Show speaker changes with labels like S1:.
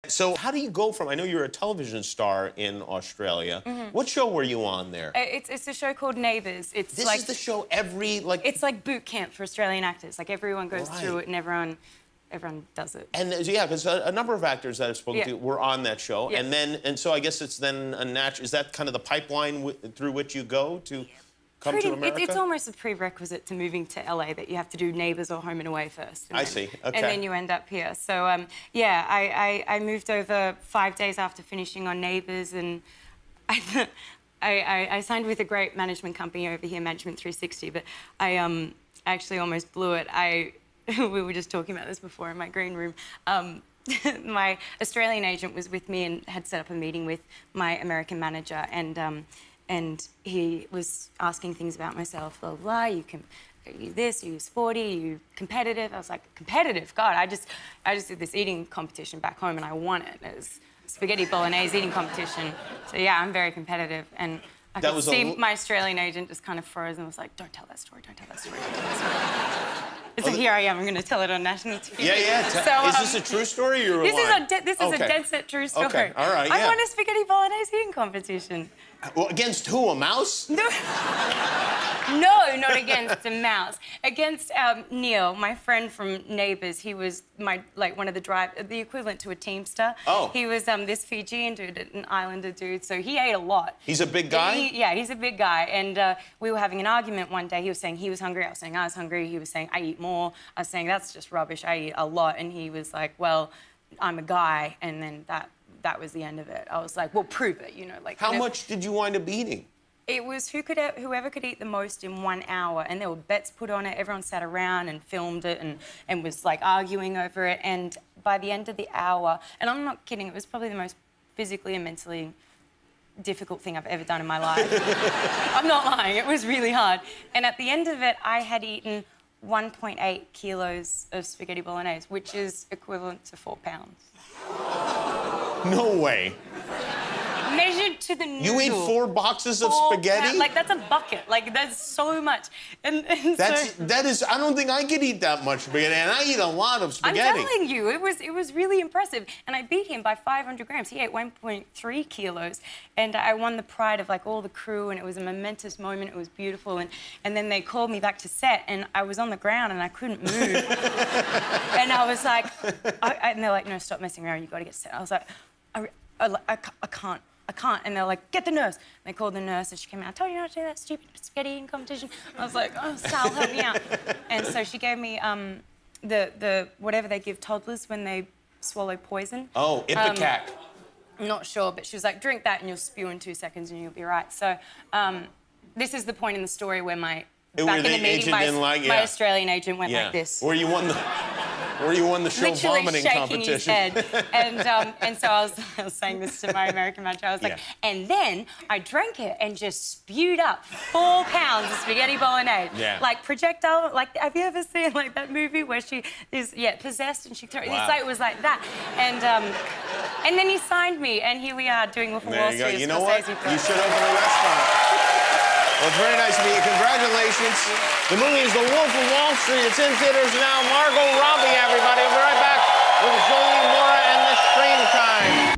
S1: So how do you go from, I know you're a television star in Australia. What show were you on there?
S2: It's a show called Neighbours.
S1: This
S2: like,
S1: is the show every, like...
S2: It's like boot camp for Australian actors. Like, everyone goes through it and everyone does it.
S1: And yeah, because a number of actors that I've spoken to were on that show.
S2: Yeah.
S1: And so I guess it's then a natural, is that kind of the pipeline through which you go to come to America?
S2: It's almost a prerequisite to moving to LA that you have to do Neighbours or Home and Away first.
S1: I see, okay.
S2: And then you end up here. So, yeah, I moved over 5 days after finishing on Neighbours, and I signed with a great management company over here, Management 360, but I actually almost blew it. We were just talking about this before in my green room. My Australian agent was with me and had set up a meeting with my American manager, and he was asking things about myself, blah, blah, are you this, are you sporty, are you competitive? I was like, competitive? God, I just did this eating competition back home and I won it. It was spaghetti bolognese eating competition. So yeah, I'm very competitive. And I could see my Australian agent just kind of froze and was like, don't tell that story, don't tell that story, don't tell that story. So here I am, I'm going to tell it on national TV.
S1: Yeah. So, is this a true story or
S2: This is a dead set true story.
S1: Okay, all right,
S2: I won a spaghetti bolognese eating competition.
S1: Well, against who, a mouse?
S2: No. No, not against a mouse. Against Neil, my friend from Neighbours. He was one of the equivalent to a Teamster.
S1: Oh.
S2: He was this Fijian dude, an islander dude, so he ate a lot.
S1: He's a big guy?
S2: Yeah, he's a big guy. And we were having an argument one day. He was saying he was hungry, I was saying I was hungry. He was saying I eat more. I was saying that's just rubbish, I eat a lot. And he was like, well, I'm a guy. And then that was the end of it. I was like, well, prove it, you know. Like,
S1: how much did you wind up eating?
S2: It was whoever could eat the most in 1 hour, and there were bets put on it. Everyone sat around and filmed it and was like arguing over it. And by the end of the hour, and I'm not kidding, it was probably the most physically and mentally difficult thing I've ever done in my life. I'm not lying, it was really hard. And at the end of it, I had eaten 1.8 kilos of spaghetti bolognese, which is equivalent to 4 pounds.
S1: No way.
S2: Measured to the noodle.
S1: You ate 4 boxes of spaghetti?
S2: Like, that's a bucket. Like, that's so much. And
S1: that is, I don't think I could eat that much spaghetti, and I eat a lot of spaghetti.
S2: I'm telling you, it was really impressive. And I beat him by 500 grams. He ate 1.3 kilos. And I won the pride of, like, all the crew, and it was a momentous moment. It was beautiful. And then they called me back to set, and I was on the ground, and I couldn't move. And I was like, and they're like, no, stop messing around. You've got to get set. I was like, I can't. And they're like, get the nurse. And they called the nurse and she came out, I told you not to do that stupid spaghetti eating competition. I was like, oh, Sal, help me out. And so she gave me the whatever they give toddlers when they swallow poison.
S1: Oh, Ipecac.
S2: I'm not sure, but she was like, drink that and you'll spew in 2 seconds and you'll be right. So this is the point in the story where back in the meeting, my Australian agent went like this.
S1: Where you won the show
S2: literally
S1: vomiting
S2: shaking
S1: competition.
S2: His head. And so I was saying this to my American manager. I was like, and then I drank it and just spewed up 4 pounds of spaghetti bolognese.
S1: Yeah.
S2: Like projectile, like, have you ever seen like that movie where she is, possessed and she throws, it was like that. And then he signed me and here we are doing Wolf of Wall Street.
S1: You know what? You should open a restaurant. Well, it's very nice to meet you. Congratulations. The movie is The Wolf of Wall Street. It's in theaters now. Margot Robbie, everybody. We'll be right back with Jolie Mora and the Screen Time.